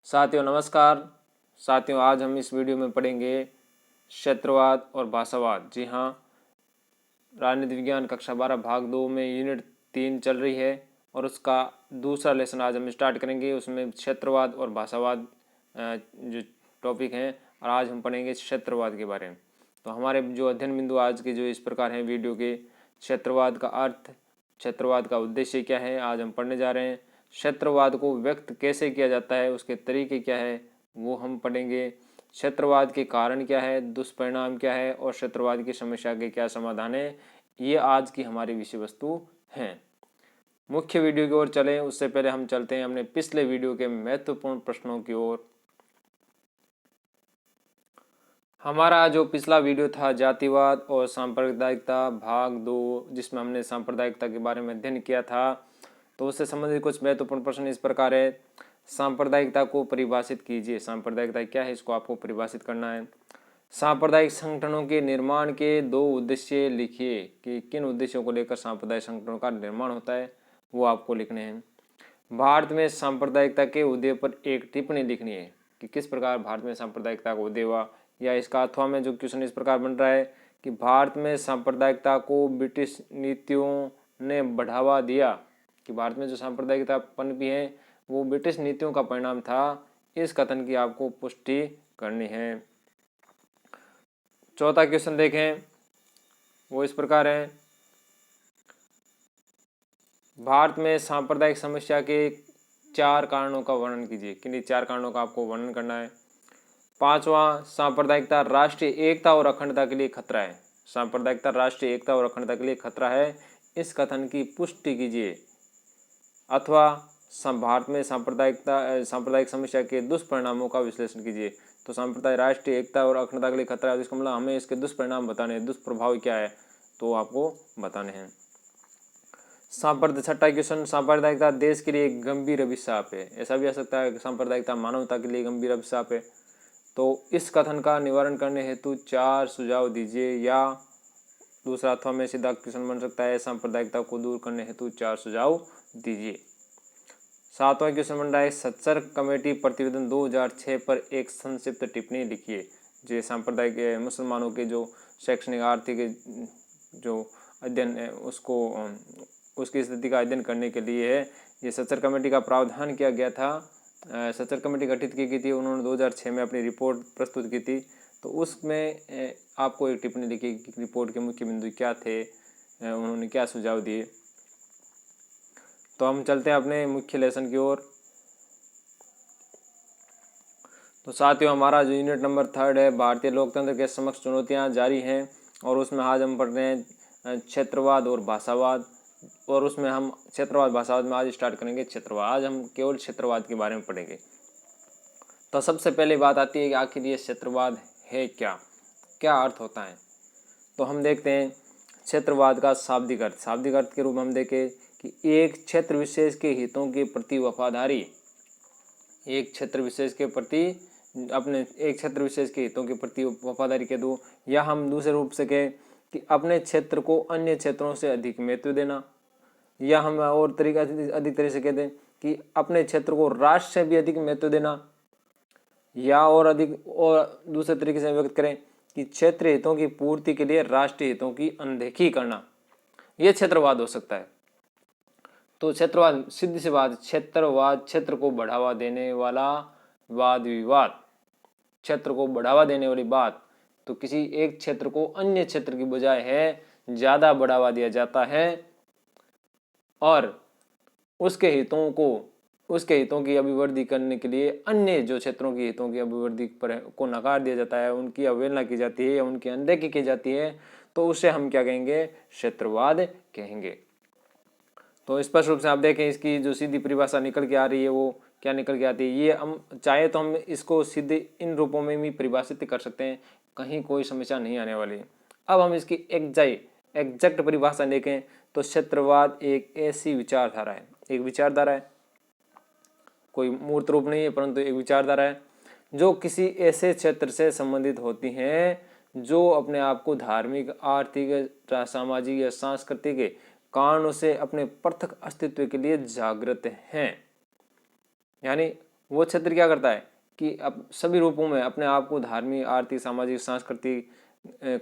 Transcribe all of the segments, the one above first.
साथियों नमस्कार। साथियों आज हम इस वीडियो में पढ़ेंगे क्षेत्रवाद और भाषावाद। जी हाँ, राजनीति विज्ञान कक्षा 12 भाग 2 में यूनिट 3 चल रही है और उसका दूसरा लेसन आज हम स्टार्ट करेंगे। उसमें क्षेत्रवाद और भाषावाद जो टॉपिक हैं और आज हम पढ़ेंगे क्षेत्रवाद के बारे में। तो हमारे जो अध्ययन बिंदु आज के जो इस प्रकार हैं वीडियो के। क्षेत्रवाद का अर्थ, क्षेत्रवाद का उद्देश्य क्या है, आज हम पढ़ने जा रहे हैं। क्षेत्रवाद को व्यक्त कैसे किया जाता है, उसके तरीके क्या है वो हम पढ़ेंगे। क्षेत्रवाद के कारण क्या है, दुष्परिणाम क्या है और क्षेत्रवाद की समस्या के क्या समाधान है, ये आज की हमारी विषय वस्तु हैं। मुख्य वीडियो की ओर चलें उससे पहले हम चलते हैं अपने पिछले वीडियो के महत्वपूर्ण प्रश्नों की ओर। हमारा जो पिछला वीडियो था जातिवाद और सांप्रदायिकता भाग 2, जिसमें हमने सांप्रदायिकता के बारे में अध्ययन किया था, तो उससे संबंधित कुछ महत्वपूर्ण प्रश्न इस प्रकार है। सांप्रदायिकता को परिभाषित कीजिए। सांप्रदायिकता क्या है, इसको आपको परिभाषित करना है। सांप्रदायिक संगठनों के निर्माण के 2 उद्देश्य लिखिए कि किन उद्देश्यों को लेकर सांप्रदायिक संगठनों का निर्माण होता है, वो आपको लिखने हैं। भारत में सांप्रदायिकता के उदय पर एक टिप्पणी लिखनी है कि किस प्रकार भारत में सांप्रदायिकता का उदय हुआ। या इसका अथवा में जो क्वेश्चन इस प्रकार बन रहा है कि भारत में सांप्रदायिकता को ब्रिटिश नीतियों ने बढ़ावा दिया, कि भारत में जो सांप्रदायिकता पनपी है वो ब्रिटिश नीतियों का परिणाम था। इस कथन की आपको पुष्टि करनी है। चौथा क्वेश्चन देखें, वो इस प्रकार है। भारत में सांप्रदायिक समस्या के 4 कारणों का वर्णन कीजिए। किन्हीं 4 कारणों का आपको वर्णन करना है। 5वां, सांप्रदायिकता राष्ट्रीय एकता और अखंडता के लिए खतरा है। सांप्रदायिकता राष्ट्रीय एकता और अखंडता के लिए खतरा है, इस कथन की पुष्टि कीजिए। अथवा भारत में सांप्रदायिक समस्या के दुष्परिणामों का विश्लेषण कीजिए। तो सांप्रदायिक राष्ट्रीय एकता और अखंडता के लिए खतरा है, इसका मतलब हमें इसके दुष्परिणाम बताने हैं, दुष्प्रभाव क्या है तो आपको बताने हैं। छठा क्वेश्चन, सांप्रदायिकता देश के लिए एक गंभीर अभिशाप है। ऐसा भी आ सकता है कि सांप्रदायिकता मानवता के लिए गंभीर अभिशाप है। तो इस कथन का निवारण करने हेतु 4 सुझाव दीजिए। या दूसरा अथवा में सीधा क्वेश्चन बन सकता है, सांप्रदायिकता को दूर करने हेतु 4 सुझाव दीजिए। 7वां क्वेश्चन बन रहा है, सत्सर्ग कमेटी प्रतिवेदन 2006 पर एक संक्षिप्त टिप्पणी लिखिए। जो सांप्रदायिक मुसलमानों के जो शैक्षणिक आर्थिक जो अध्ययन है उसकी स्थिति का अध्ययन करने के लिए है। ये सत्सर्ग कमेटी का प्रावधान किया गया था। सत्सर्ग कमेटी गठित की गई थी, उन्होंने 2006 में अपनी रिपोर्ट प्रस्तुत की थी। तो उसमें आपको एक टिप्पणी लिखी कि रिपोर्ट के मुख्य बिंदु क्या थे, उन्होंने क्या सुझाव दिए। तो हम चलते हैं अपने मुख्य लेसन की ओर। तो साथियों हमारा जो यूनिट नंबर 3 है, भारतीय लोकतंत्र के समक्ष चुनौतियां जारी हैं और उसमें आज हम पढ़ रहे हैं क्षेत्रवाद और भाषावाद। और उसमें हम क्षेत्रवाद भाषावाद में आज स्टार्ट करेंगे क्षेत्रवाद। आज हम केवल क्षेत्रवाद के बारे में पढ़ेंगे। तो सबसे पहले बात आती है कि आखिर ये क्षेत्रवाद है क्या अर्थ होता है। तो हम देखते हैं क्षेत्रवाद का शाब्दिक अर्थ। शाब्दिक अर्थ के रूप में हम देखें कि एक क्षेत्र विशेष के हितों के प्रति वफादारी, एक क्षेत्र विशेष के प्रति एक क्षेत्र विशेष के हितों के प्रति वफादारी कह दूँ, या हम दूसरे रूप से कहें कि अपने क्षेत्र को अन्य क्षेत्रों से अधिक महत्व देना, या हम और अधिक तरह से कहते हैं कि अपने क्षेत्र को राष्ट्र से भी अधिक महत्व देना, या और दूसरे तरीके से व्यक्त करें कि क्षेत्रीय हितों की पूर्ति के लिए राष्ट्रीय हितों की अनदेखी करना, यह क्षेत्रवाद हो सकता है। तो क्षेत्रवाद सीधी सी बात, क्षेत्रवाद क्षेत्र को बढ़ावा देने वाला वाद विवाद, क्षेत्र को बढ़ावा देने वाली बात। तो किसी एक क्षेत्र को अन्य क्षेत्र की बजाय है ज्यादा बढ़ावा दिया जाता है और उसके हितों की अभिवृद्धि करने के लिए अन्य जो क्षेत्रों की हितों की अभिवृद्धि को नकार दिया जाता है, उनकी अवहेलना की जाती है या उनकी अनदेखी की जाती है, तो उसे हम क्या कहेंगे, क्षेत्रवाद कहेंगे। तो स्पष्ट रूप से आप देखें इसकी जो सीधी परिभाषा निकल के आ रही है वो क्या निकल के आती है। ये हम चाहे तो हम इसको सीधे इन रूपों में भी परिभाषित कर सकते हैं, कहीं कोई समस्या नहीं आने वाली। अब हम इसकी एग्जैक्ट परिभाषा देखें तो क्षेत्रवाद एक ऐसी विचारधारा है, एक विचारधारा है, कोई मूर्त रूप नहीं है परंतु एक विचारधारा है जो किसी ऐसे क्षेत्र से संबंधित होती हैं जो अपने आप को धार्मिक, आर्थिक, सामाजिक या सांस्कृतिक कारणों से अपने पृथक अस्तित्व के लिए जागृत हैं। यानी वो क्षेत्र क्या करता है कि अब सभी रूपों में अपने आप को धार्मिक, आर्थिक, सामाजिक, सांस्कृतिक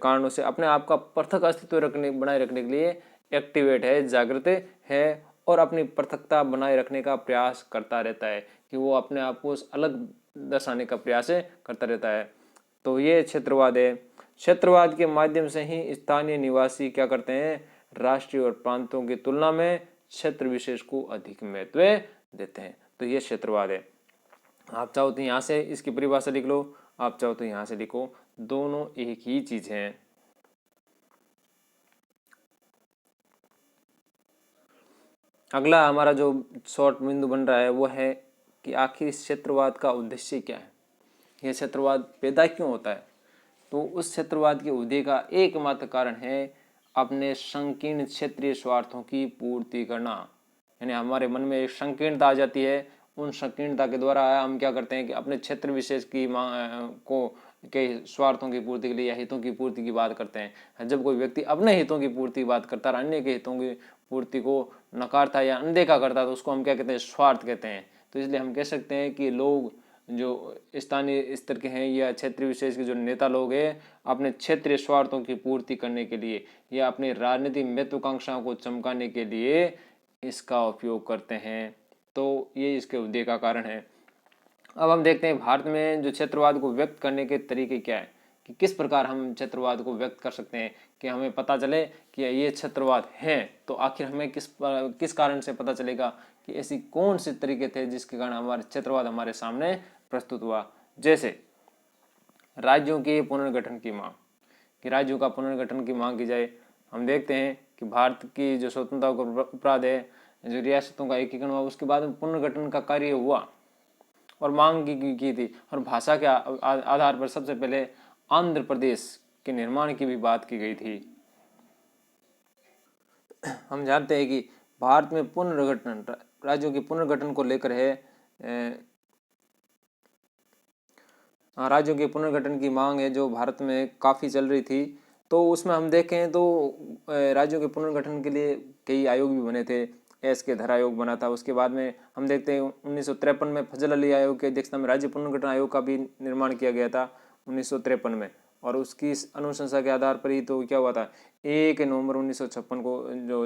कारणों से अपने आप का पृथक अस्तित्व बनाए रखने के लिए एक्टिवेट है, जागृत है और अपनी पृथकता बनाए रखने का प्रयास करता रहता है कि वो अपने आप को अलग दर्शाने का प्रयास करता रहता है। तो ये क्षेत्रवाद है। क्षेत्रवाद के माध्यम से ही स्थानीय निवासी क्या करते हैं, राष्ट्रीय और प्रांतों की तुलना में क्षेत्र विशेष को अधिक महत्व देते हैं। तो ये क्षेत्रवाद है। आप चाहो तो यहाँ से इसकी परिभाषा लिख लो, आप चाहो तो यहाँ से लिखो, दोनों एक ही चीज हैं। अगला हमारा जो शॉर्ट बिंदु बन रहा है वो है कि आखिर इस क्षेत्रवाद का उद्देश्य क्या है, यह क्षेत्रवाद पैदा क्यों होता है। तो उस क्षेत्रवाद के उदय का एकमात्र कारण है अपने संकीर्ण क्षेत्रीय स्वार्थों की पूर्ति करना। यानी हमारे मन में एक संकीर्णता आ जाती है, उन संकीर्णता के द्वारा हम क्या करते हैं कि अपने क्षेत्र विशेष की को के स्वार्थों की पूर्ति के लिए या हितों की पूर्ति की बात करते हैं। जब कोई व्यक्ति अपने हितों की पूर्ति की बात करता है, अन्य के हितों की पूर्ति को नकारता या अनदेखा करता है, तो उसको हम क्या कहते हैं, स्वार्थ कहते हैं। तो इसलिए हम कह सकते हैं कि लोग जो स्थानीय स्तर के हैं या क्षेत्रीय विशेष के जो नेता लोग हैं, अपने क्षेत्रीय स्वार्थों की पूर्ति करने के लिए या अपनी राजनीतिक महत्वाकांक्षाओं को चमकाने के लिए इसका उपयोग करते हैं। तो ये इसके उदय का कारण है। अब हम देखते हैं भारत में जो क्षेत्रवाद को व्यक्त करने के तरीके क्या है, कि किस प्रकार हम क्षेत्रवाद को व्यक्त कर सकते हैं कि हमें पता चले कि ये क्षेत्रवाद है। तो आखिर हमें किस कारण से पता चलेगा कि ऐसी कौन से तरीके थे जिसके कारण हमारे क्षेत्रवाद हमारे सामने प्रस्तुत हुआ। जैसे राज्यों के पुनर्गठन की मांग, कि राज्यों का पुनर्गठन की मांग की जाए। हम देखते हैं कि भारत की जो स्वतंत्रता का उपराध है, जो रियासतों का एकीकरण हुआ, उसके बाद पुनर्गठन का कार्य हुआ और मांग की थी। और भाषा के आधार पर सबसे पहले आंध्र प्रदेश के निर्माण की भी बात की गई थी। हम जानते हैं कि भारत में पुनर्गठन, राज्यों के पुनर्गठन को लेकर है, राज्यों के पुनर्गठन की मांग है जो भारत में काफ़ी चल रही थी। तो उसमें हम देखें तो राज्यों के पुनर्गठन के लिए कई आयोग भी बने थे। एस के धर आयोग बना था। उसके बाद में हम देखते हैं 1953 में फजल अली आयोग की अध्यक्षता में राज्य पुनर्गठन आयोग का भी निर्माण किया गया था 1953 में। और उसकी अनुशंसा के आधार पर ही तो क्या हुआ था, 1 नवंबर 1956 को जो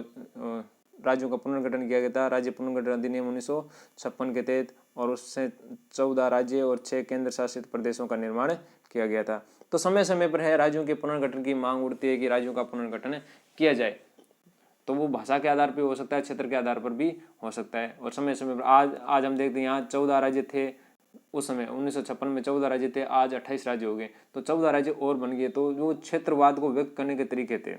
राज्यों का पुनर्गठन किया गया था, राज्य पुनर्गठन अधिनियम 1956 के तहत, और उससे 14 राज्य और 6 केंद्र शासित प्रदेशों का निर्माण किया गया था। तो समय समय पर है राज्यों के पुनर्गठन की मांग उठती है कि राज्यों का पुनर्गठन किया जाए। तो वो भाषा के आधार पर हो सकता है, क्षेत्र के आधार पर भी हो सकता है। और समय समय पर आज हम देखते हैं यहाँ 14 राज्य थे उस समय 1956 में, 14 राज्य थे, आज 28 राज्य हो गए। तो 14 राज्य और बन गए। तो जो क्षेत्रवाद को व्यक्त करने के तरीके थे।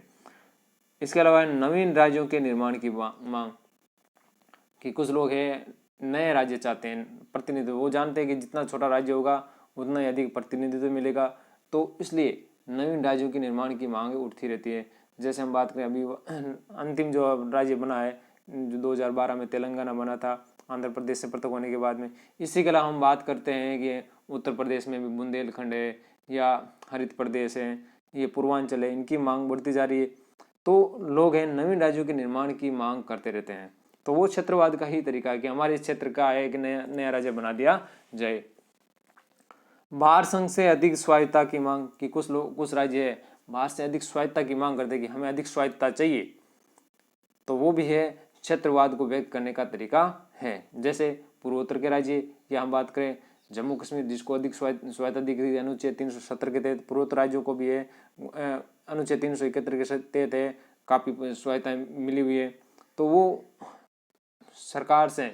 इसके अलावा नवीन राज्यों के निर्माण की मांग, कि कुछ लोग हैं नए राज्य चाहते हैं प्रतिनिधित्व, वो जानते हैं कि जितना छोटा राज्य होगा उतना ही अधिक प्रतिनिधित्व मिलेगा। तो इसलिए नवीन राज्यों के निर्माण की मांग उठती रहती है। जैसे हम बात करें अभी अंतिम जो राज्य बना है, जो 2012 में तेलंगाना बना था आंध्र प्रदेश से पृथक होने के बाद में। इसी के अलावा हम बात करते हैं कि उत्तर प्रदेश में भी बुंदेलखंड है या हरित प्रदेश है, ये पूर्वांचल है, इनकी मांग बढ़ती जा रही है। तो लोग हैं नवीन राज्यों के निर्माण की मांग करते रहते हैं। तो वो क्षेत्रवाद का ही तरीका है कि हमारे इस क्षेत्र का है कि नया राज्य बना दिया जाए। बाहर संघ से अधिक स्वायत्तता की मांग, कि कुछ राज्य है बाहर से अधिक स्वायत्तता की मांग करते कि हमें अधिक स्वायत्तता चाहिए। तो वो भी है क्षेत्रवाद को व्यक्त करने का तरीका है। जैसे पूर्वोत्तर के राज्य, या हम बात करें जम्मू कश्मीर, जिसको अधिक स्वायत्तता दी गई अनुच्छेद 370 के तहत। पूर्वोत्तर राज्यों को भी है अनुच्छेद 371 के तहत है काफ़ी स्वायत्तता मिली हुई है। तो वो सरकार से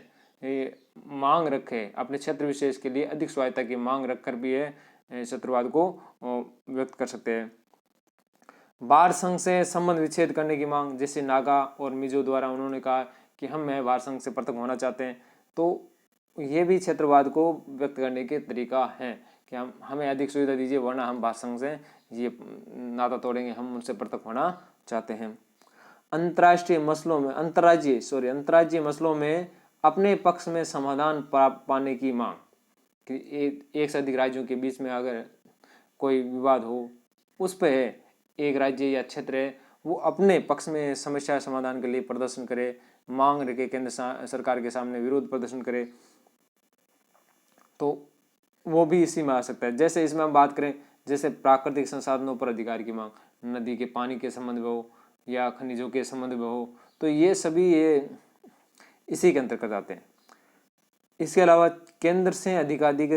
मांग रखे अपने क्षेत्र विशेष के लिए अधिक स्वायत्तता की मांग रखकर भी है क्षेत्रवाद को व्यक्त कर सकते हैं। बार संघ से संबंध विच्छेद करने की मांग, जैसे नागा और मिजो द्वारा उन्होंने कहा कि हम बार संघ से पृथक होना चाहते हैं। तो ये भी क्षेत्रवाद को व्यक्त करने के तरीका है कि हमें अधिक सुविधा दीजिए, वरना हम बार संघ से ये नाता तोड़ेंगे, हम उनसे पृथक होना चाहते हैं। अंतर्राज्यीय मसलों में अपने पक्ष में समाधान पाने की मांग, कि एक से अधिक राज्यों के बीच में अगर कोई विवाद हो, उस पर एक राज्य या क्षेत्र है वो अपने पक्ष में समस्या समाधान के लिए प्रदर्शन करे, मांग रखे, केंद्र सरकार के सामने विरोध प्रदर्शन करे। तो वो भी इसी में आ सकता है। जैसे इसमें हम बात करें, जैसे प्राकृतिक संसाधनों पर अधिकार की मांग, नदी के पानी के संबंध में हो या खनिजों के संबंध में हो, तो ये सभी ये इसी के अंतर्गत आते हैं। इसके अलावा केंद्र से अधिकाधिक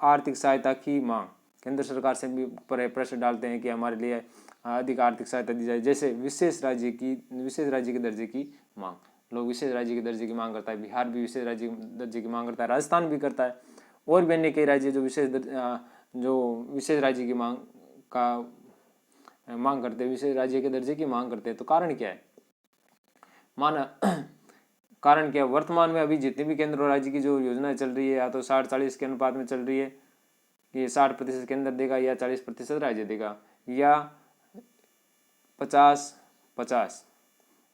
आर्थिक सहायता की मांग, केंद्र सरकार से भी प्रश्न डालते हैं कि हमारे लिए अधिक आर्थिक सहायता दी जाए। जैसे विशेष राज्य के दर्जे की मांग, लोग विशेष राज्य के दर्जे की मांग करता है। बिहार भी विशेष राज्य के दर्जे की मांग करता है, राजस्थान भी करता है, और भी अन्य कई राज्य जो विशेष राज्य की मांग करते हैं, विशेष राज्य के दर्जे की मांग करते हैं। तो कारण क्या है? कारण क्या? वर्तमान में अभी जितनी भी केंद्र और राज्य की जो योजनाएं चल रही है, या तो 60-40 के अनुपात में चल रही है कि 60% केंद्र देगा या 40% राज्य देगा, या 50-50,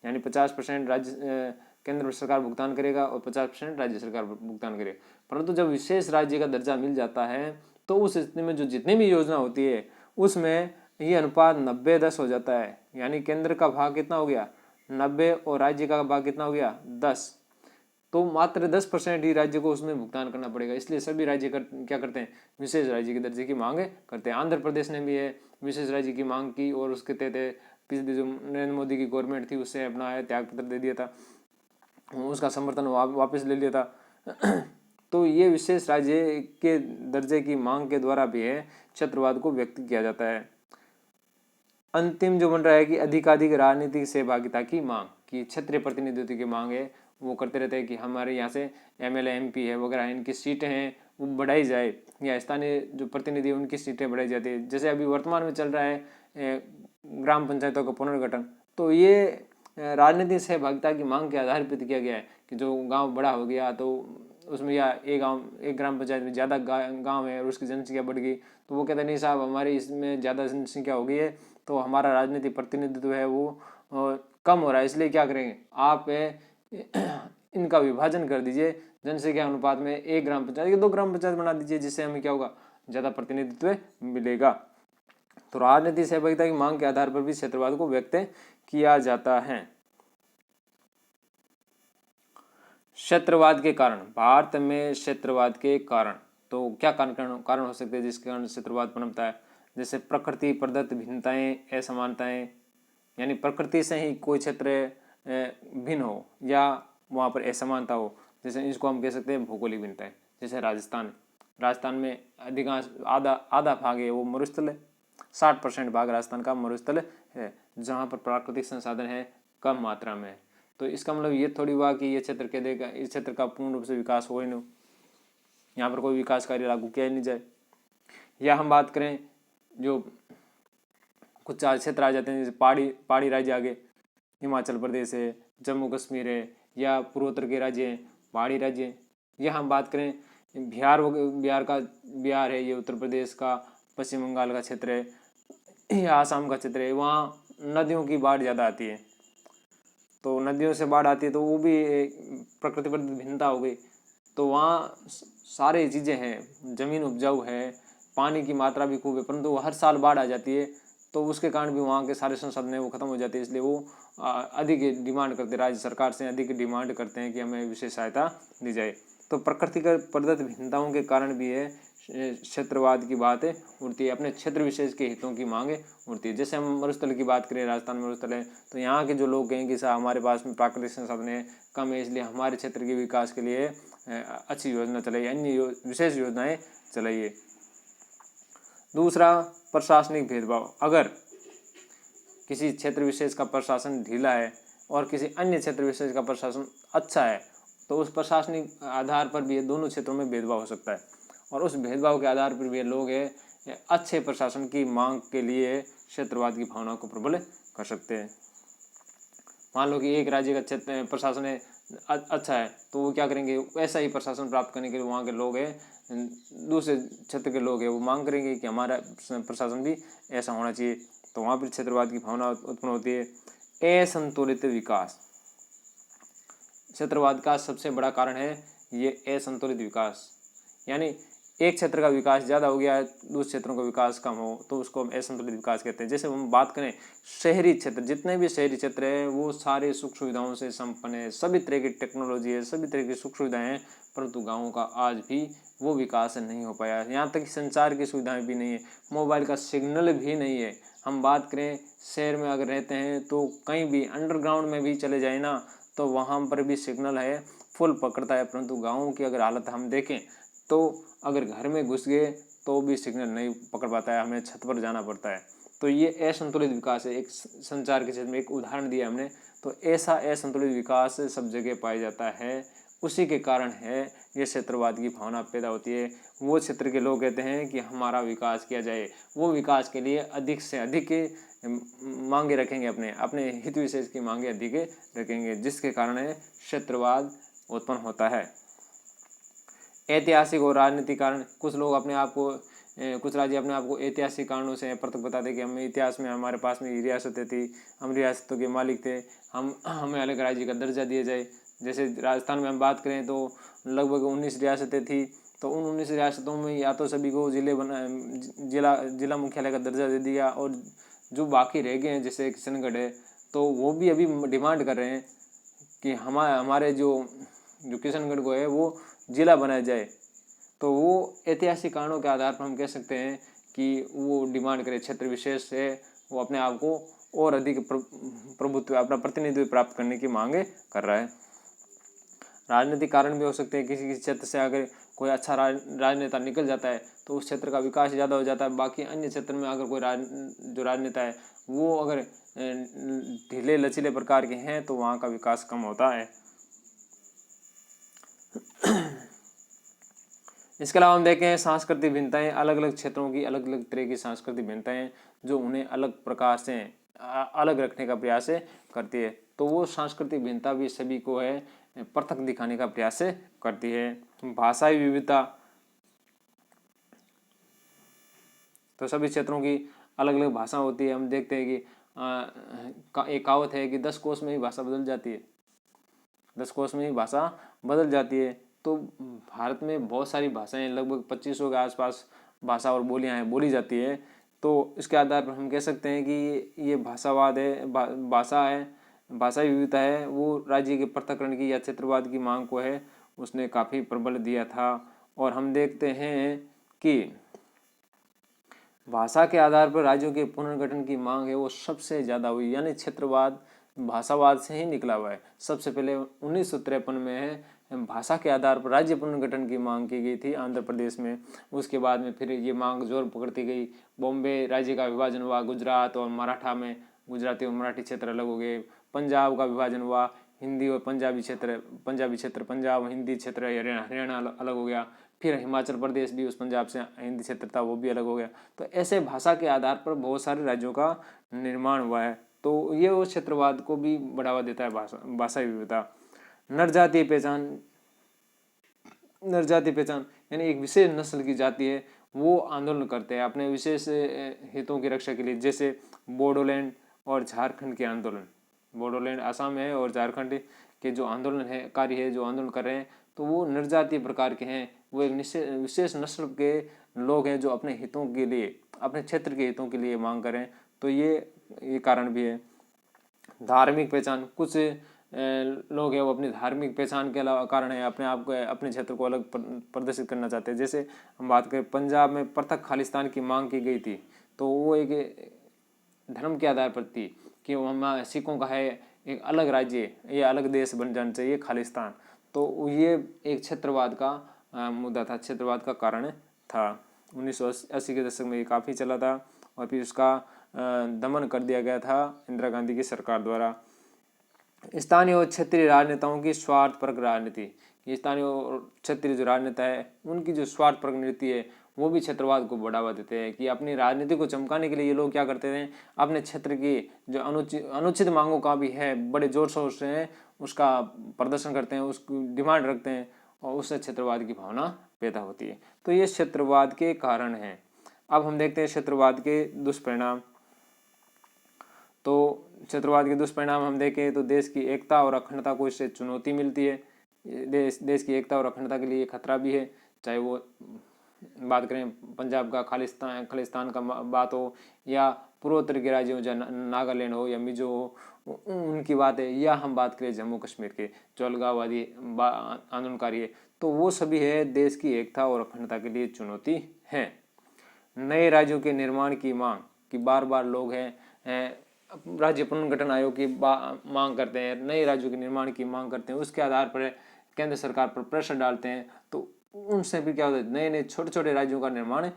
यानी 50% राज्य केंद्र सरकार भुगतान करेगा और 50% राज्य सरकार भुगतान करेगा। परंतु जब विशेष राज्य का दर्जा मिल जाता है तो उस स्थिति में जो जितनी भी योजना होती है उसमें ये अनुपात 90-10 हो जाता है। यानी केंद्र का भाग कितना हो गया? 90, और राज्य का भाग कितना हो गया? 10। तो मात्र 10% ही राज्य को उसमें भुगतान करना पड़ेगा। इसलिए सभी राज्य क्या करते हैं? विशेष राज्य के दर्जे की मांग करते हैं। आंध्र प्रदेश ने भी है विशेष राज्य की मांग की, और उसके तहत पिछली जो नरेंद्र मोदी की गवर्नमेंट थी उससे अपना त्याग पत्र दे दिया था, उसका समर्थन वापस ले लिया था। तो ये विशेष राज्य के दर्जे की मांग के द्वारा भी है क्षेत्रवाद को व्यक्त किया जाता है। अंतिम जो बन रहा है कि अधिकाधिक राजनीतिक सहभागिता की मांग, की क्षेत्रीय प्रतिनिधित्व की मांग है। वो करते रहते हैं कि हमारे यहाँ से MLA MP है वगैरह, इनकी सीटें हैं वो बढ़ाई जाए, या स्थानीय जो प्रतिनिधि है उनकी सीटें बढ़ाई जाती है। जैसे अभी वर्तमान में चल रहा है ग्राम पंचायतों का पुनर्गठन, तो ये राजनीतिक सहभागिता की मांग के आधार पर किया गया है कि जो गाँव बड़ा हो गया तो उसमें, या एक ग्राम पंचायत में ज़्यादा गाँव है और उसकी जनसंख्या बढ़ गई, तो वो कहते हैं नहीं साहब हमारी इसमें ज़्यादा जनसंख्या हो गई है तो हमारा राजनीतिक प्रतिनिधित्व है वो कम हो रहा है, इसलिए क्या करेंगे आप इनका विभाजन कर दीजिए जनसंख्या अनुपात में, एक ग्राम पंचायत या 2 ग्राम पंचायत बना दीजिए, जिससे हमें क्या होगा? ज़्यादा प्रतिनिधित्व मिलेगा। तो राजनीतिक सहभागिता की मांग के आधार पर भी क्षेत्रवाद को व्यक्त किया जाता है। क्षेत्रवाद के कारण, भारत में क्षेत्रवाद के कारण तो क्या कारण हो सकते हैं जिसके कारण क्षेत्रवाद पनपता है? जैसे प्रकृति प्रदत्त भिन्नताएं, असमानताएं, यानी प्रकृति से ही कोई क्षेत्र भिन्न हो या वहाँ पर असमानता हो। जैसे इसको हम कह सकते हैं भौगोलिक भिन्नताएं। जैसे राजस्थान में अधिकांश आधा भाग है वो मरुस्थल है, 60% भाग राजस्थान का मरुस्थल है, जहाँ पर प्राकृतिक संसाधन है कम मात्रा में। तो इसका मतलब ये थोड़ी हुआ कि ये क्षेत्र कह देगा इस क्षेत्र का पूर्ण रूप से विकास हो ही नहीं, यहाँ पर कोई विकास कार्य लागू किया ही नहीं जाए। या हम बात करें जो कुछ क्षेत्र आ जाते हैं, जैसे पहाड़ी राज्य आगे, हिमाचल प्रदेश है, जम्मू कश्मीर है, या पूर्वोत्तर के राज्य हैं पहाड़ी राज्य हैं। या हम बात करें बिहार है, ये उत्तर प्रदेश का, पश्चिम बंगाल का क्षेत्र है, या आसाम का क्षेत्र है, वहाँ नदियों की बाढ़ ज़्यादा आती है। तो नदियों से बाढ़ आती है तो वो भी प्रकृति पर भिन्नता हो गई। तो वहाँ सारी चीज़ें हैं, ज़मीन उपजाऊ है, पानी की मात्रा भी खूब है, परंतु हर साल बाढ़ आ जाती है, तो उसके कारण भी वहाँ के सारे संसाधन वो खत्म हो जाते हैं। इसलिए वो अधिक डिमांड करते, राज्य सरकार से अधिक डिमांड करते हैं कि हमें विशेष सहायता दी जाए। तो प्रकृति का प्रदत्त भिन्नताओं के कारण भी है क्षेत्रवाद की बात उठती है, अपने क्षेत्र विशेष के हितों की मांग उठती है। जैसे हम मरुस्थल की बात करें, राजस्थान में मरुस्थल है, तो यहाँ के जो लोग कहें कि साहब हमारे पास में प्राकृतिक संसाधन है कम है, इसलिए हमारे क्षेत्र के विकास के लिए अच्छी योजना चलाइए, अन्य विशेष योजनाएं चलाइए। दूसरा, प्रशासनिक भेदभाव। अगर किसी क्षेत्र विशेष का प्रशासन ढीला है और किसी अन्य क्षेत्र विशेष का प्रशासन अच्छा है, तो उस प्रशासनिक आधार पर भी दोनों क्षेत्रों में भेदभाव हो सकता है, और उस भेदभाव के आधार पर भी लोग अच्छे प्रशासन की मांग के लिए क्षेत्रवाद की भावना को प्रबल कर सकते हैं। मान लो कि एक राज्य का क्षेत्र प्रशासन है अच्छा है, तो वो क्या करेंगे, ऐसा ही प्रशासन प्राप्त करने के लिए वहाँ के लोग दूसरे क्षेत्र के लोग वो मांग करेंगे कि हमारा प्रशासन भी ऐसा होना चाहिए। तो वहाँ पर क्षेत्रवाद की भावना उत्पन्न होती है। असंतुलित विकास, क्षेत्रवाद का सबसे बड़ा कारण है ये असंतुलित विकास, यानी एक क्षेत्र का विकास ज़्यादा हो गया है, दूसरे क्षेत्रों का विकास कम हो, तो उसको हम असंतुलित विकास कहते हैं। जैसे हम बात करें शहरी क्षेत्र, जितने भी शहरी क्षेत्र है वो सारे सुख सुविधाओं से संपन्न है, सभी तरह की टेक्नोलॉजी है, सभी तरह की सुख सुविधाएं हैं, परंतु गाँवों का आज भी वो विकास नहीं हो पाया। यहाँ तक कि संचार की सुविधाएं भी नहीं है, मोबाइल का सिग्नल भी नहीं है। हम बात करें शहर में अगर रहते हैं तो कहीं भी अंडरग्राउंड में भी चले जाए ना तो वहाँ पर भी सिग्नल है, फुल पकड़ता है। परंतु गाँवों की अगर हालत हम देखें तो अगर घर में घुस गए तो भी सिग्नल नहीं पकड़ पाता है, हमें छत पर जाना पड़ता है। तो ये असंतुलित विकास है। एक संचार के क्षेत्र में एक उदाहरण दिया हमने, तो ऐसा असंतुलित विकास सब जगह पाया जाता है। उसी के कारण है ये क्षेत्रवाद की भावना पैदा होती है। वो क्षेत्र के लोग कहते हैं कि हमारा विकास किया जाए, वो विकास के लिए अधिक से अधिक मांगे रखेंगे, अपने हित विशेष की मांगे अधिक रखेंगे, जिसके कारण क्षेत्रवाद उत्पन्न होता है। ऐतिहासिक और राजनीतिक कारण, कुछ लोग अपने आप को कुछ राज्य अपने आप को ऐतिहासिक कारणों से पृथक बताते कि हमें इतिहास में हमारे पास में रियासतें थी, हम रियासतों के मालिक थे, हमें अलग राज्य का दर्जा दिया जाए। जैसे राजस्थान में हम बात करें तो लगभग 19 रियासतें थी, तो उन 19 रियासतों में या तो सभी को जिला मुख्यालय का दर्जा दे दिया, और जो बाकी रह गए हैं जैसे किशनगढ़ है तो वो भी अभी डिमांड कर रहे हैं कि हमारे जो किशनगढ़ को है वो जिला बनाया जाए। तो वो ऐतिहासिक कारणों के आधार पर हम कह सकते हैं कि वो डिमांड करे, क्षेत्र विशेष से वो अपने आप को और अधिक प्रभुत्व, अपना प्रतिनिधित्व प्राप्त करने की मांग कर रहा है। राजनीतिक कारण भी हो सकते हैं, किसी क्षेत्र से अगर कोई अच्छा राजनेता निकल जाता है तो उस क्षेत्र का विकास ज़्यादा हो जाता है। बाकी अन्य क्षेत्र में अगर कोई जो राजनेता है वो अगर ढीले लचीले प्रकार के हैं तो वहाँ का विकास कम होता है। इसके अलावा हम देखें सांस्कृतिक भिन्नताएं, अलग अलग क्षेत्रों की अलग अलग तरह की सांस्कृतिक भिन्नताएं जो उन्हें अलग प्रकार से अलग रखने का प्रयास करती है। तो वो सांस्कृतिक भिन्नता भी सभी को है पृथक दिखाने का प्रयास करती है। भाषाई विविधता, तो सभी क्षेत्रों की अलग अलग भाषा होती है। हम देखते हैं कि एक कहावत है कि 10 कोस में ही भाषा बदल जाती है, 10 कोस में ही भाषा बदल जाती है। तो भारत में बहुत सारी भाषाएं, लगभग 2500 के आसपास भाषा और बोलियां हैं, बोली जाती है। तो इसके आधार पर हम कह सकते हैं कि ये भाषावाद है, भाषाई विविधता है, वो राज्य के पृथक्करण की या क्षेत्रवाद की मांग को है उसने काफ़ी प्रबल दिया था। और हम देखते हैं कि भाषा के आधार पर राज्यों के पुनर्गठन की मांग है वो सबसे ज़्यादा हुई, यानी क्षेत्रवाद भाषावाद से ही निकला हुआ है। सबसे पहले 1953 में है भाषा के आधार पर राज्य पुनर्गठन की मांग की गई थी आंध्र प्रदेश में। उसके बाद में फिर ये मांग जोर पकड़ती गई, बॉम्बे राज्य का विभाजन हुआ, गुजरात और मराठा में गुजराती और मराठी क्षेत्र अलग हो गए, पंजाब का विभाजन हुआ, हिंदी और पंजाबी क्षेत्र पंजाब, हिंदी क्षेत्र हरियाणा अलग हो गया, फिर हिमाचल प्रदेश भी उस पंजाब से हिंदी क्षेत्र था वो भी अलग हो गया। तो ऐसे भाषा के आधार पर बहुत सारे राज्यों का निर्माण हुआ है। तो ये वो क्षेत्रवाद को भी बढ़ावा देता है भाषाई विविधता। नरजातीय पहचान यानी एक विशेष नस्ल की जाति है वो आंदोलन करते हैं अपने विशेष हितों की रक्षा के लिए, जैसे बोडोलैंड और झारखंड के आंदोलन। बोडोलैंड असम है और झारखंड के जो आंदोलन है कार्य है जो आंदोलन कर रहे हैं तो वो नरजातीय प्रकार के हैं, वो एक विशेष नस्ल के लोग हैं जो अपने हितों के लिए, अपने क्षेत्र के हितों के लिए मांग करें। तो ये कारण भी है। धार्मिक पहचान, कुछ लोग हैं वो अपनी धार्मिक पहचान के अलावा कारण है अपने आप को, अपने क्षेत्र को अलग प्रदर्शित करना चाहते हैं। जैसे हम बात करें पंजाब में पृथक खालिस्तान की मांग की गई थी, तो वो एक धर्म के आधार पर थी कि वहाँ सिखों का है एक अलग राज्य या अलग देश बन जाना चाहिए खालिस्तान। तो ये एक क्षेत्रवाद का मुद्दा था, क्षेत्रवाद का कारण था। 1980 के दशक में ये काफ़ी चला था और फिर उसका दमन कर दिया गया था इंदिरा गांधी की सरकार द्वारा। स्थानीय और क्षेत्रीय राजनेताओं की स्वार्थपरक राजनीति, स्थानीय और क्षेत्रीय जो राजनेता है उनकी जो स्वार्थपरक नीति है वो भी क्षेत्रवाद को बढ़ावा देते हैं कि अपनी राजनीति को चमकाने के लिए ये लोग क्या करते हैं, अपने क्षेत्र की जो अनुचित मांगों का भी है बड़े जोर शोर से उसका प्रदर्शन करते हैं, उसकी डिमांड रखते हैं और उससे क्षेत्रवाद की भावना पैदा होती है। तो ये क्षेत्रवाद के कारण हैं। अब हम देखते हैं क्षेत्रवाद के दुष्परिणाम। तो क्षेत्रवाद के दुष्परिणाम हम देखें तो देश की एकता और अखंडता को इससे चुनौती मिलती है। देश की एकता और अखंडता के लिए खतरा भी है, चाहे वो बात करें पंजाब का खालिस्तान का बात हो या पूर्वोत्तर के राज्यों जैसे नागालैंड हो या मिजो हो उनकी बात है, या हम बात करें जम्मू कश्मीर के जो अलगाववादी आंदोलनकारी है। तो वो सभी है देश की एकता और अखंडता के लिए चुनौती है। नए राज्यों के निर्माण की मांग, कि बार बार लोग हैं राज्य पुनर्गठन आयोग की मांग करते हैं, नए राज्यों के निर्माण की मांग करते हैं, उसके आधार पर केंद्र सरकार पर प्रेशर डालते हैं, तो उनसे भी क्या होता है, नए नए छोटे छोटे राज्यों का निर्माण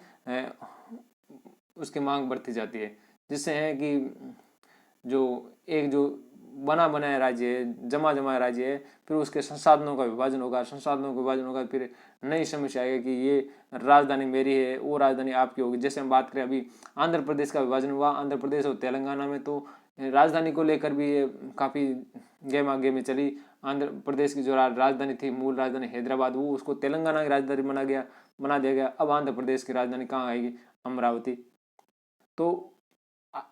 उसकी मांग बढ़ती जाती है, जिससे है कि जो बना बनाया राज्य है, जमा जमाया राज्य है, फिर उसके संसाधनों का विभाजन होगा, फिर नई समस्या आएगी कि ये राजधानी मेरी है, वो राजधानी आपकी होगी। जैसे हम बात करें अभी आंध्र प्रदेश का विभाजन हुआ, आंध्र प्रदेश और तेलंगाना में, तो राजधानी को लेकर भी ये काफ़ी गेम चली। आंध्र प्रदेश की जो राजधानी थी, मूल राजधानी हैदराबाद, वो उसको तेलंगाना की राजधानी बना दिया गया। अब आंध्र प्रदेश की राजधानी कहाँ आएगी, अमरावती। तो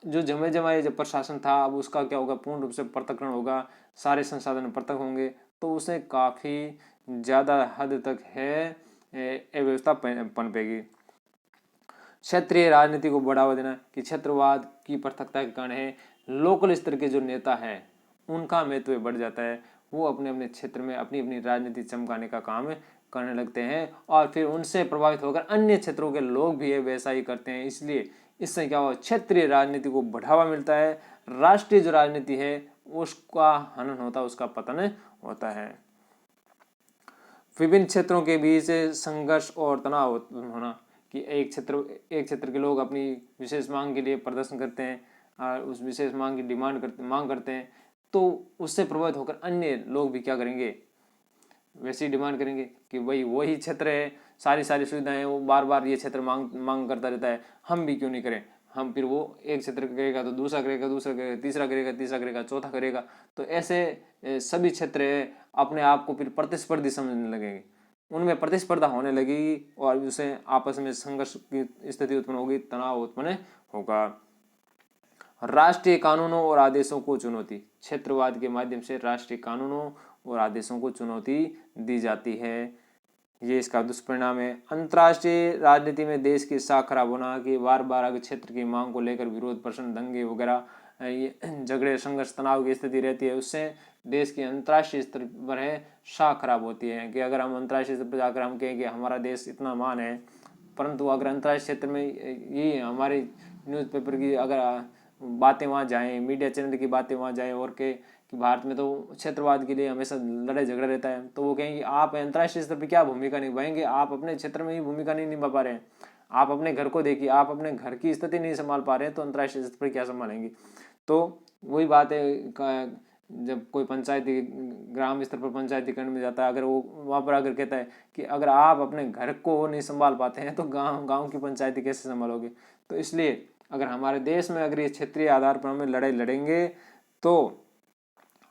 जो जमाए जब प्रशासन था, अब उसका क्या होगा, पूर्ण रूप से पृथक्करण होगा, सारे संसाधन पृथक होंगे, तो उसे काफ़ी ज़्यादा हद तक है अव्यवस्था पनपेगी। क्षेत्रीय राजनीति को बढ़ावा देना, कि क्षेत्रवाद की पृथकता के कारण है लोकल स्तर के जो नेता हैं उनका महत्व बढ़ जाता है, वो अपने अपने क्षेत्र में अपनी अपनी राजनीति चमकाने का काम करने लगते हैं, और फिर उनसे प्रभावित होकर अन्य क्षेत्रों के लोग भी वैसा ही करते हैं। इसलिए इससे क्या हुआ, क्षेत्रीय राजनीति को बढ़ावा मिलता है, राष्ट्रीय जो राजनीति है उसका हनन होता है, उसका पतन होता है। विभिन्न क्षेत्रों के बीच संघर्ष और तनाव होना, कि एक क्षेत्र के लोग अपनी विशेष मांग के लिए प्रदर्शन करते हैं और उस विशेष मांग की मांग करते हैं, तो उससे प्रभावित होकर अन्य लोग भी क्या करेंगे, वैसी डिमांड करेंगे कि भाई वही क्षेत्र है, सारी सुविधाएं, वो बार बार ये क्षेत्र मांग करता रहता है, हम भी क्यों नहीं करें। हम फिर वो एक क्षेत्र करेगा तो दूसरा करेगा, तीसरा करेगा, चौथा करेगा, तो ऐसे सभी क्षेत्र अपने आप को फिर प्रतिस्पर्धी समझने लगेंगे, उनमें प्रतिस्पर्धा होने लगेगी और उसे आपस में संघर्ष की स्थिति उत्पन्न होगी, तनाव उत्पन्न होगा। राष्ट्रीय कानूनों और आदेशों को चुनौती, क्षेत्रवाद के माध्यम से राष्ट्रीय कानूनों और आदेशों को चुनौती दी जाती है, ये इसका दुष्परिणाम है। अंतर्राष्ट्रीय राजनीति में देश की साख खराब होना, कि बार बार अगर क्षेत्र की मांग को लेकर विरोध प्रदर्शन, दंगे वगैरह, झगड़े, संघर्ष, तनाव की स्थिति रहती है, उससे देश की अंतर्राष्ट्रीय स्तर पर है साख खराब होती है। कि अगर हम अंतर्राष्ट्रीय स्तर पर जाकर हम कहें कि हमारा देश इतना महान है, परंतु अगर अंतर्राष्ट्रीय क्षेत्र में ये हमारे न्यूज़पेपर की अगर बातें वहाँ जाएँ, मीडिया चैनल की बातें वहाँ जाएँ और कि भारत में तो क्षेत्रवाद के लिए हमेशा लड़ाई झगड़ा रहता है, तो वो कहेंगे आप अंतर्राष्ट्रीय स्तर पर क्या भूमिका निभाएंगे, आप अपने क्षेत्र में ही भूमिका नहीं निभा पा रहे हैं, आप अपने घर को देखिए, आप अपने घर की स्थिति नहीं संभाल पा रहे हैं, तो अंतर्राष्ट्रीय स्तर पर क्या संभालेंगे। तो वही बात है, जब कोई पंचायती ग्राम स्तर पर पंचायतीकरण में जाता है, अगर वो वहाँ पर अगर कहता है कि अगर आप अपने घर को नहीं संभाल पाते हैं तो गांव की पंचायती कैसे संभालोगे। तो इसलिए अगर हमारे देश में अगर ये क्षेत्रीय आधार पर हमें लड़ाई लड़ेंगे तो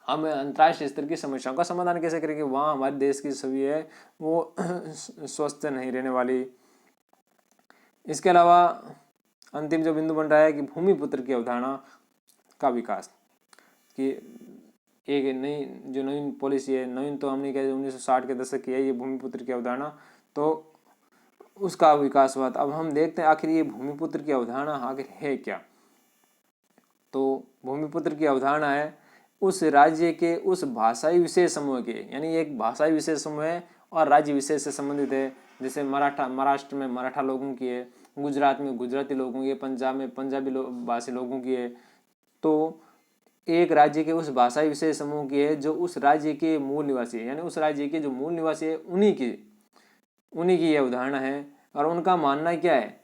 हम अंतर्राष्ट्रीय स्तर की समस्याओं का समाधान कैसे करेंगे, वहाँ हमारे देश की छवि है वो स्वस्थ नहीं रहने वाली। इसके अलावा अंतिम जो बिंदु बन रहा है कि भूमिपुत्र की अवधारणा का विकास, कि एक नई पॉलिसी है, नवीन तो हमने कहा 1960 के दशक की है ये भूमिपुत्र की अवधारणा, तो उसका विकास हुआ। अब हम देखते हैं आखिर ये भूमिपुत्र की अवधारणा आखिर है क्या। तो भूमिपुत्र की अवधारणा है उस राज्य के उस भाषाई विशेष समूह के, यानी एक भाषाई विशेष समूह है और राज्य विशेष से संबंधित है। जैसे महाराष्ट्र में मराठा लोगों की है, गुजरात में गुजराती लोगों की है, पंजाब में पंजाबी भाषी लोगों की है। तो एक राज्य के उस भाषाई विशेष समूह की है जो उस राज्य के मूल निवासी है, यानी उस राज्य के जो मूल निवासी है उन्हीं की यह उदाहरण है। और उनका मानना क्या है,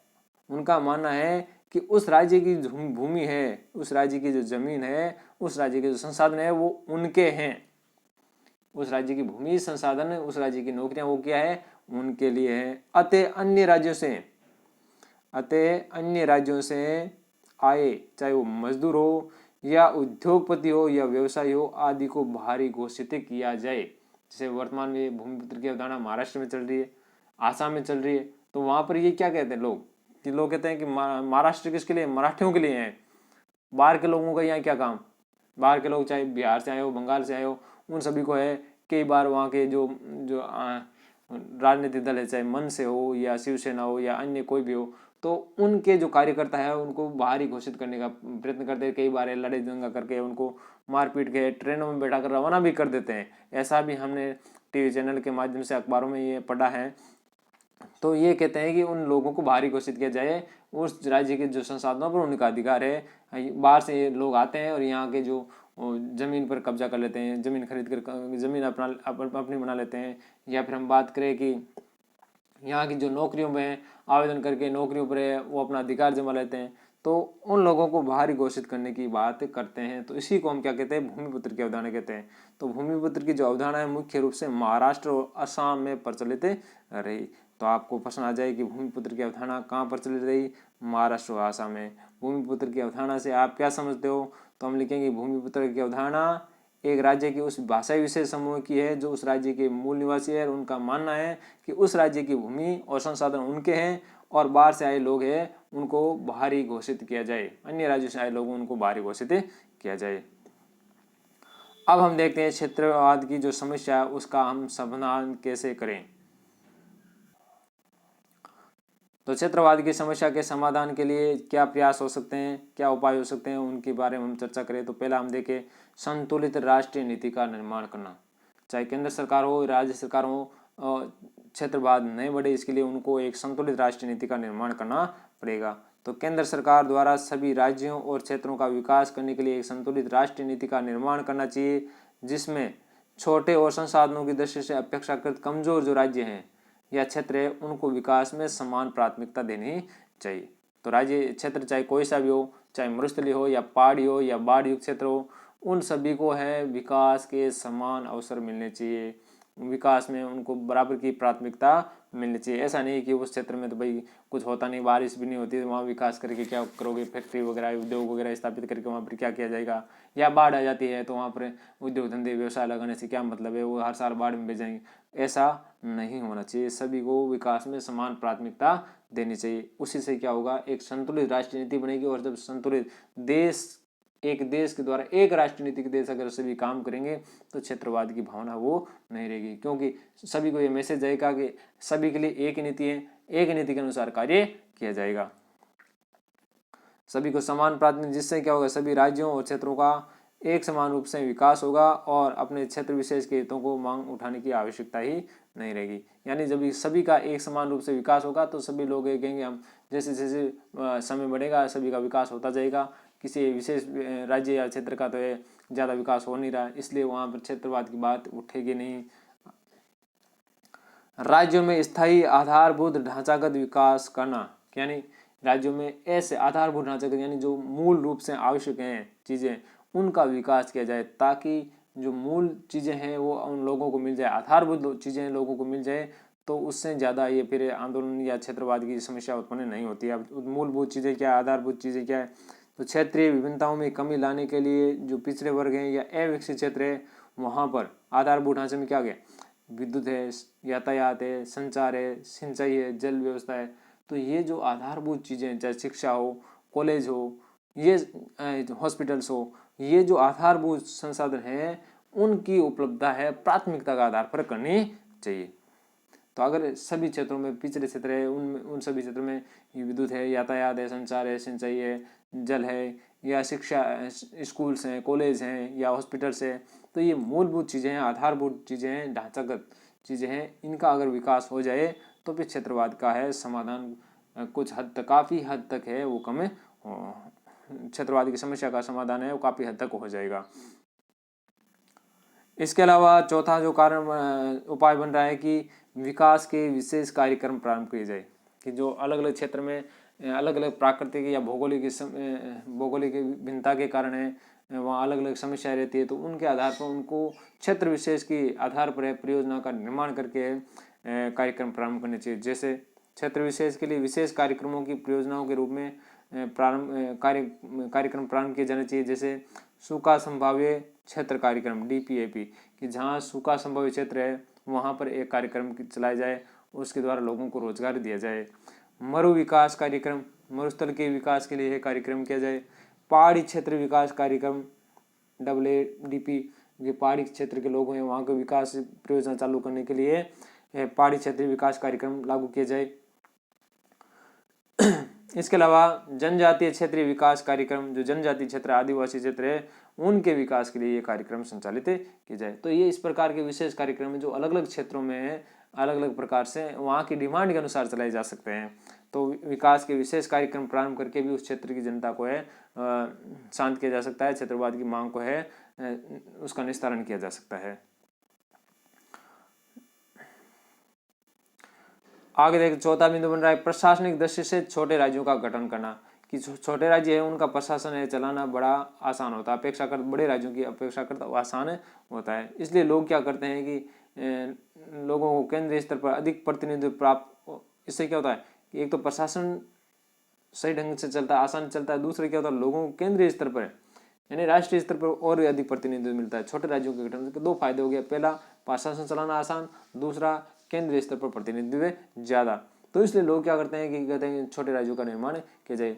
उनका मानना है कि उस राज्य की भूमि है, उस राज्य की जो जमीन है, उस राज्य के जो संसाधन है वो उनके हैं। उस राज्य की भूमि, संसाधन, उस राज्य की नौकरियां वो क्या है, उनके लिए है। अतः अन्य राज्यों से आए, चाहे वो मजदूर हो या उद्योगपति हो या व्यवसायी हो आदि को बाहरी घोषित किया जाए। जैसे वर्तमान में भूमिपुत्र की अवधारणा महाराष्ट्र में चल रही है, आसाम में चल रही है, तो वहां पर ये क्या कहते हैं लोग कहते हैं कि महाराष्ट्र किसके लिए, मराठियों के लिए है। बाहर के लोगों का यहाँ क्या काम, बाहर के लोग चाहे बिहार से आए हो, बंगाल से आए हो, उन सभी को है कई बार वहाँ के जो राजनीतिक दल है, चाहे मन से हो या शिवसेना हो या अन्य कोई भी हो, तो उनके जो कार्यकर्ता है उनको बाहर ही घोषित करने का प्रयत्न करते हैं। कई बार लड़ाई दंगा करके उनको मारपीट के ट्रेनों में बैठा कर रवाना भी कर देते हैं। ऐसा भी हमने टीवी चैनल के माध्यम से, अखबारों में ये पढ़ा है। तो ये कहते हैं कि उन लोगों को बाहरी घोषित किया जाए, उस राज्य के जो संसाधनों पर उनका अधिकार है। बाहर से लोग आते हैं और यहाँ के जो ज़मीन पर कब्जा कर लेते हैं, ज़मीन खरीद कर ज़मीन अपनी बना लेते हैं। या फिर हम बात करें कि यहाँ की जो नौकरियों में आवेदन करके नौकरियों पर वो अपना अधिकार जमा लेते हैं, तो उन लोगों को बाहरी घोषित करने की बात करते हैं। तो इसी को हम क्या कहते हैं, भूमिपुत्र की अवधारणा कहते हैं। तो भूमिपुत्र की जो अवधारणा है मुख्य रूप से महाराष्ट्र और असम में प्रचलित रही। तो आपको प्रश्न आ जाए कि भूमिपुत्र की अवधारणा कहाँ प्रचलित रही, महाराष्ट्र और असम में। भूमिपुत्र की अवधारणा से आप क्या समझते हो, तो हम लिखेंगे भूमिपुत्र की अवधारणा एक राज्य की उस भाषाई विशेष समूह की है जो उस राज्य के मूल निवासी है, और उनका मानना है कि उस राज्य की भूमि और संसाधन उनके हैं और बाहर से आए लोग हैं उनको बाहरी घोषित किया जाए, अन्य राज्यों से आए लोगों उनको बाहरी घोषित किया जाए। अब हम देखते हैं क्षेत्रवाद की जो समस्या है उसका हम समाधान कैसे करें। तो क्षेत्रवाद की समस्या के समाधान के लिए क्या प्रयास हो सकते हैं, क्या उपाय हो सकते हैं, उनके बारे में हम चर्चा करें। तो पहला हम देखें संतुलित राष्ट्रीय नीति का निर्माण करना। चाहे केंद्र सरकार हो, राज्य सरकार हो, क्षेत्रवाद नहीं बढ़े इसके लिए उनको एक संतुलित राष्ट्रीय नीति का निर्माण करना पड़ेगा। तो केंद्र सरकार द्वारा सभी राज्यों और क्षेत्रों का विकास करने के लिए एक संतुलित राष्ट्रीय नीति का निर्माण करना चाहिए, जिसमें छोटे और संसाधनों की दृष्टि से अपेक्षाकृत कमजोर जो राज्य हैं या क्षेत्र है उनको विकास में समान प्राथमिकता देनी चाहिए। तो राज्य क्षेत्र चाहे कोई सा भी हो, चाहे मरुस्थलीय हो या पहाड़ी हो या बाढ़ युक्त क्षेत्र हो, उन सभी को है विकास के समान अवसर मिलने चाहिए, विकास में उनको बराबर की प्राथमिकता मिलनी चाहिए। ऐसा नहीं कि उस क्षेत्र में तो भाई कुछ होता नहीं, बारिश भी नहीं होती, वहाँ विकास करके क्या करोगे, फैक्ट्री वगैरह उद्योग वगैरह स्थापित करके वहाँ पर क्या किया जाएगा, या बाढ़ आ जाती है तो वहाँ पर उद्योग धंधे व्यवसाय लगाने से क्या मतलब है, वो हर साल बाढ़ में भेज जाएंगे। ऐसा नहीं होना चाहिए, सभी को विकास में समान प्राथमिकता देनी चाहिए। उसी से क्या होगा, एक संतुलित राष्ट्रीय नीति बनेगी। और जब संतुलित देश, एक देश के द्वारा एक राष्ट्रीय नीति के देश अगर सभी काम करेंगे तो क्षेत्रवाद की भावना वो नहीं रहेगी, क्योंकि सभी को ये मैसेज जाएगा कि सभी के लिए एक ही नीति है, एक नीति के अनुसार कार्य किया जाएगा, सभी को समान प्राथमिकता, जिससे क्या होगा, सभी राज्यों और क्षेत्रों का एक समान रूप से विकास होगा और अपने क्षेत्र विशेष के हितों को मांग उठाने की आवश्यकता ही नहीं रहेगी। यानी जब सभी का एक समान रूप से विकास होगा तो सभी लोग कहेंगे हम जैसे जैसे समय बढ़ेगा सभी का विकास होता जाएगा, किसी विशेष राज्य या क्षेत्र का तो ज़्यादा विकास हो नहीं रहा, इसलिए वहाँ पर क्षेत्रवाद की बात उठेगी नहीं। राज्यों में स्थायी आधारभूत ढांचागत विकास करना, यानी राज्यों में ऐसे आधारभूत ढांचागत यानी जो मूल रूप से आवश्यक हैं चीज़ें उनका विकास किया जाए, ताकि जो मूल चीज़ें हैं वो उन लोगों को मिल जाए, आधारभूत चीज़ें लोगों को मिल जाए, तो उससे ज़्यादा ये फिर आंदोलन या क्षेत्रवाद की समस्या उत्पन्न नहीं होती है। अब मूलभूत चीज़ें क्या है, आधारभूत चीज़ें क्या है, तो क्षेत्रीय विभिन्नताओं में कमी लाने के लिए जो पिछड़े वर्ग हैं या अविकसित क्षेत्र है वहाँ पर आधारभूत ढांचे में क्या गया, विद्युत है, यातायात है, संचार है, सिंचाई है, जल व्यवस्था है। तो ये जो आधारभूत चीज़ें, चाहे शिक्षा हो, कॉलेज हो, ये हॉस्पिटल्स हो, ये जो आधारभूत संसाधन हैं उनकी उपलब्धता है प्राथमिकता का आधार पर करनी चाहिए। तो अगर सभी क्षेत्रों में पिछड़े क्षेत्र है उन सभी क्षेत्रों में विद्युत है, यातायात है, संचार है, सिंचाई है, जल है, या शिक्षा, स्कूल्स हैं, कॉलेज हैं या हॉस्पिटल्स है, तो ये मूलभूत चीज़ें हैं, आधारभूत चीज़ें हैं, ढांचागत चीज़ें हैं, इनका अगर विकास हो जाए तो फिर क्षेत्रवाद का है समाधान कुछ हद तक, काफ़ी हद तक है वो कम क्षेत्रवाद की समस्या का समाधान है वो काफ़ी हद तक हो जाएगा। इसके अलावा चौथा जो कारण उपाय बन रहा है कि विकास के विशेष कार्यक्रम प्रारंभ किए जाए, कि जो अलग अलग क्षेत्र में अलग अलग प्राकृतिक या भौगोलिक भिन्नता के कारण है वहाँ अलग अलग समस्याएं रहती है, तो उनके आधार पर उनको क्षेत्र विशेष के आधार पर परियोजना का निर्माण करके कार्यक्रम प्रारंभ करने चाहिए। जैसे क्षेत्र विशेष के लिए विशेष कार्यक्रमों की परियोजनाओं के रूप में कार्यक्रम प्रारंभ किए जाने चाहिए। जैसे सूखा संभाव्य क्षेत्र कार्यक्रम DPAP, कि जहाँ सूखा संभाव्य क्षेत्र है वहाँ पर एक कार्यक्रम चलाया जाए, उसके द्वारा लोगों को रोजगार दिया जाए। मरु विकास कार्यक्रम, मरुस्थल के विकास के लिए कार्यक्रम किया जाए। पहाड़ी क्षेत्र विकास कार्यक्रम WADP, ये पहाड़ी क्षेत्र के लोग हैं वहाँ के विकास परियोजना चालू करने के लिए पहाड़ी क्षेत्र विकास कार्यक्रम लागू किया जाए। इसके अलावा जनजातीय क्षेत्रीय विकास कार्यक्रम, जो जनजातीय क्षेत्र आदिवासी क्षेत्र है उनके विकास के लिए ये कार्यक्रम संचालित किए जाए। तो ये इस प्रकार के विशेष कार्यक्रम जो अलग अलग क्षेत्रों में है, अलग अलग प्रकार से वहाँ की डिमांड के अनुसार चलाए जा सकते हैं। तो विकास के विशेष कार्यक्रम प्रारंभ करके भी उस क्षेत्र की जनता को है शांत किया जा सकता है, क्षेत्रवाद की मांग को है उसका निस्तारण किया जा सकता है। आगे देख, चौथा बिंदु बन रहा है प्रशासनिक दृष्टि से छोटे राज्यों का गठन करना, कि छोटे राज्य है उनका प्रशासन है चलाना बड़ा आसान होता है, अपेक्षाकृत बड़े राज्यों की अपेक्षाकृत आसान होता है। इसलिए लोग क्या करते हैं कि लोगों को केंद्रीय स्तर पर अधिक प्रतिनिधित्व प्राप्त, इससे क्या होता है कि एक तो प्रशासन सही ढंग से चलता है, आसान चलता है, दूसरे क्या होता है लोगों को केंद्रीय स्तर पर यानी राष्ट्रीय स्तर पर और भी अधिक प्रतिनिधित्व मिलता है। छोटे राज्यों के गठन के दो फायदे हो गए, पहला प्रशासन चलाना आसान, दूसरा केंद्रीय स्तर पर प्रतिनिधित्व ज़्यादा। तो इसलिए लोग क्या करते हैं कि कहते हैं छोटे राज्यों का निर्माण किया जाए।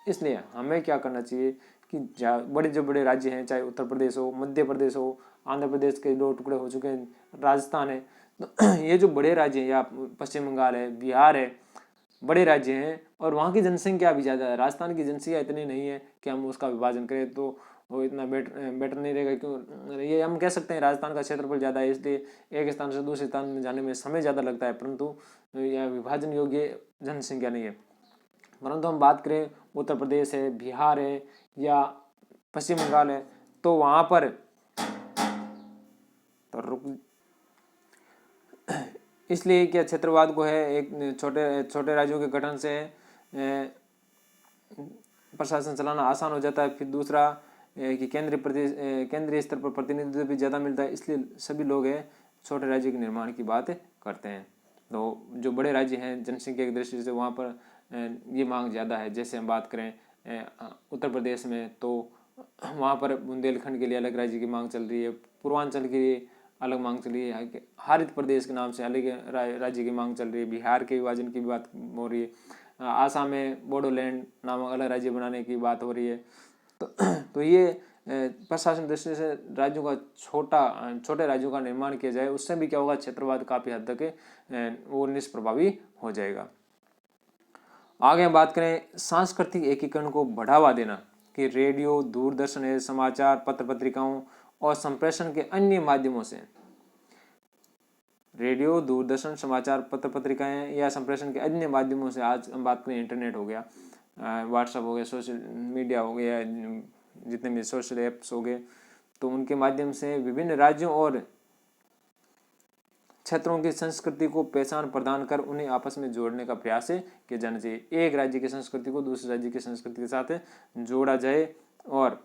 इसलिए हमें क्या करना चाहिए कि जो बड़े राज्य हैं, चाहे उत्तर प्रदेश हो, मध्य प्रदेश हो, आंध्र प्रदेश के 2 टुकड़े हो चुके हैं, राजस्थान है, तो ये जो बड़े राज्य हैं या पश्चिम बंगाल है, बिहार है, बड़े राज्य हैं और वहाँ की जनसंख्या भी ज़्यादा है। राजस्थान की जनसंख्या इतनी नहीं है कि हम उसका विभाजन करें तो वो इतना बेटर नहीं रहेगा। क्यों, ये हम कह सकते हैं राजस्थान का क्षेत्रफल ज़्यादा है इसलिए एक स्थान से दूसरे स्थान में जाने में समय ज़्यादा लगता है, परंतु यह विभाजन योग्य जनसंख्या नहीं है। परंतु हम बात करें उत्तर प्रदेश है, बिहार है या पश्चिम बंगाल है, तो वहाँ पर तो इसलिए क्या क्षेत्रवाद को है एक छोटे राज्यों के गठन से प्रशासन चलाना आसान हो जाता है। फिर दूसरा कि केंद्रीय स्तर पर प्रतिनिधित्व भी ज़्यादा मिलता है, इसलिए सभी लोग छोटे राज्य के निर्माण की बात करते हैं। तो जो बड़े राज्य हैं जनसंख्या की दृष्टि से वहाँ पर ये मांग ज़्यादा है। जैसे हम बात करें उत्तर प्रदेश में, तो वहाँ पर बुंदेलखंड के लिए अलग राज्य की मांग चल रही है, पूर्वांचल के लिए अलग मांग चल रही है, हरित प्रदेश के नाम से अलग राज्य की मांग चल रही है, बिहार के विभाजन की बात हो रही है, आसाम में बोडोलैंड नामक अलग राज्य बनाने की बात हो रही है। तो ये प्रशासन दृष्टि से राज्यों का छोटे राज्यों का निर्माण किया जाए, उससे भी क्या होगा क्षेत्रवाद काफ़ी हद तक वो निष्प्रभावी हो जाएगा। आगे हम बात करें सांस्कृतिक एकीकरण को बढ़ावा देना, कि रेडियो, दूरदर्शन, समाचार पत्र पत्रिकाओं और संप्रेषण के अन्य माध्यमों से, रेडियो, दूरदर्शन, समाचार पत्र पत्रिकाएं या संप्रेषण के अन्य माध्यमों से, आज हम बात करें इंटरनेट हो गया, व्हाट्सएप हो गया, सोशल मीडिया हो गया, जितने भी सोशल ऐप्स हो गए, तो उनके माध्यम से विभिन्न राज्यों और क्षेत्रों की संस्कृति को पहचान प्रदान कर उन्हें आपस में जोड़ने का प्रयास किया जाना चाहिए। एक राज्य की संस्कृति को दूसरे राज्य की संस्कृति के साथ जोड़ा जाए और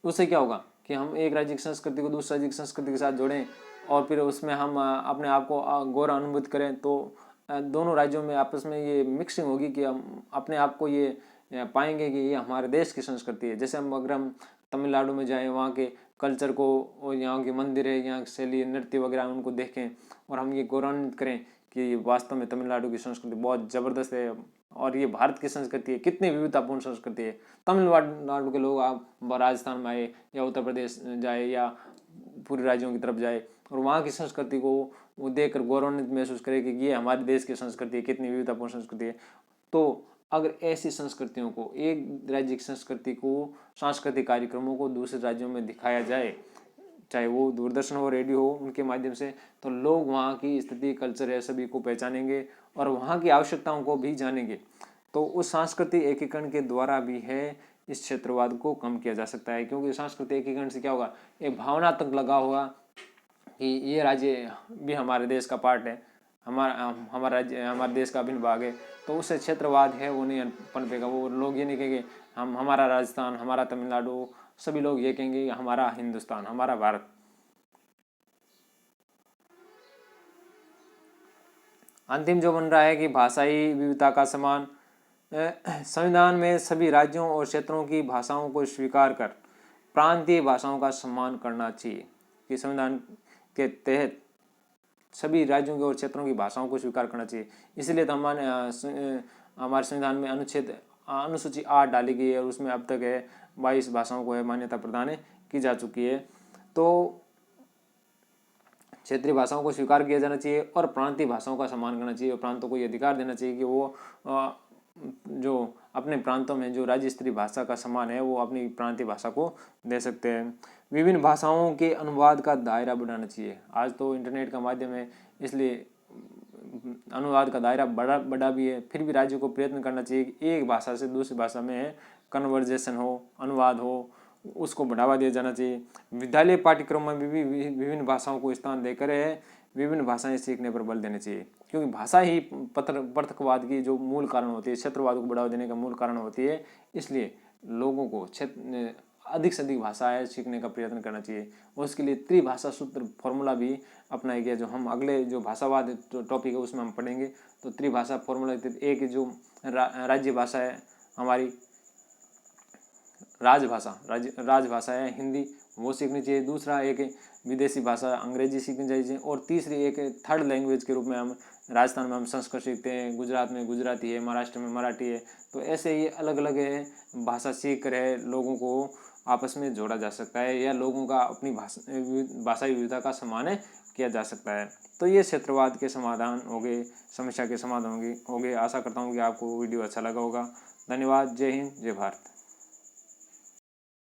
उससे क्या होगा कि हम एक राज्य की संस्कृति को दूसरे राज्य की संस्कृति के साथ जोड़ें और फिर उसमें हम अपने आप को गौरव अनुभूत करें, तो दोनों राज्यों में आपस में ये मिक्सिंग होगी कि हम अपने आप को ये पाएंगे कि ये हमारे देश की संस्कृति है। जैसे अगर हम तमिलनाडु में जाएं, वहाँ के कल्चर को और यहाँ के मंदिर है, यहाँ शैली नृत्य वगैरह उनको देखें और हम ये गौरवान्वित करें कि वास्तव में तमिलनाडु की संस्कृति बहुत ज़बरदस्त है और ये भारत की संस्कृति है, कितनी विविधतापूर्ण संस्कृति है। तमिलनाडु के लोग आप राजस्थान में आए या उत्तर प्रदेश जाए या पूरे राज्यों की तरफ जाए और वहाँ की संस्कृति को वो देखकर गौरवान्वित महसूस करे कि ये हमारे देश की संस्कृति है, कितनी विविधतापूर्ण संस्कृति है। तो अगर ऐसी संस्कृतियों को, एक राज्य की संस्कृति को, सांस्कृतिक कार्यक्रमों को दूसरे राज्यों में दिखाया जाए, चाहे वो दूरदर्शन हो, रेडियो हो, उनके माध्यम से, तो लोग वहाँ की स्थिति, कल्चर है सभी को पहचानेंगे और वहाँ की आवश्यकताओं को भी जानेंगे। तो उस सांस्कृतिक एकीकरण के द्वारा भी है इस क्षेत्रवाद को कम किया जा सकता है, क्योंकि सांस्कृतिक एकीकरण से क्या होगा, एक भावनात्मक लगाव होगा कि ये राज्य भी हमारे देश का पार्ट है, हमारा राज्य हमारे देश का अभिन्न भाग है। तो उससे क्षेत्रवाद है वो नहीं पनपेगा। वो लोग ये नहीं कहेंगे हमारा राजस्थान, हमारा तमिलनाडु, सभी लोग ये कहेंगे हमारा हिंदुस्तान, हमारा भारत। अंतिम जो बन रहा है कि भाषाई विविधता का सम्मान, संविधान में सभी राज्यों और क्षेत्रों की भाषाओं को स्वीकार कर प्रांतीय भाषाओं का सम्मान करना चाहिए, कि संविधान के तहत सभी राज्यों के और क्षेत्रों की भाषाओं को स्वीकार करना चाहिए। इसलिए तो हमारे संविधान में अनुसूची 8 डाली गई है और उसमें अब तक है 22 भाषाओं को है मान्यता प्रदान की जा चुकी है। तो क्षेत्रीय भाषाओं को स्वीकार किया जाना चाहिए और प्रांतीय भाषाओं का सम्मान करना चाहिए और प्रांतों को ये अधिकार देना चाहिए कि वो जो अपने प्रांतों में जो राज्य स्तरीय भाषा का सम्मान है वो अपनी प्रांतीय भाषा को दे सकते हैं। विभिन्न भाषाओं के अनुवाद का दायरा बढ़ाना चाहिए। आज तो इंटरनेट का माध्यम है, इसलिए अनुवाद का दायरा बड़ा भी है, फिर भी राज्य को प्रयत्न करना चाहिए कि एक भाषा से दूसरी भाषा में कन्वर्जेशन हो, अनुवाद हो, उसको बढ़ावा दिया जाना चाहिए। विद्यालय पाठ्यक्रम में भी विभिन्न भाषाओं को स्थान देकर विभिन्न भाषाएं सीखने पर बल देना चाहिए, क्योंकि भाषा ही पृथकवाद की जो मूल कारण होती है, क्षेत्रवाद को बढ़ावा देने का मूल कारण होती है। इसलिए लोगों को अधिक से अधिक भाषाएं सीखने का प्रयत्न करना चाहिए। और उसके लिए त्रिभाषा सूत्र फॉर्मूला भी अपनाया गया, जो हम अगले जो भाषावाद टॉपिक है उसमें हम पढ़ेंगे। तो त्रिभाषा फॉर्मूला, एक जो राज्य भाषा है हमारी, राजभाषा है हिंदी, वो सीखनी चाहिए। दूसरा एक विदेशी भाषा अंग्रेजी सीखनी चाहिए। और तीसरी एक थर्ड लैंग्वेज के रूप में हम राजस्थान में हम संस्कृत सीखते हैं, गुजरात में गुजराती है, महाराष्ट्र में मराठी है। तो ऐसे ही अलग अलग भाषा सीख कर लोगों को आपस में जोड़ा जा सकता है, या लोगों का अपनी भाषाई विविधता का सम्मान किया जा सकता है। तो ये क्षेत्रवाद के समाधान हो गए, समस्या के समाधान हो गए। आशा करता हूँ कि आपको वीडियो अच्छा लगा होगा। धन्यवाद। जय हिंद, जय भारत।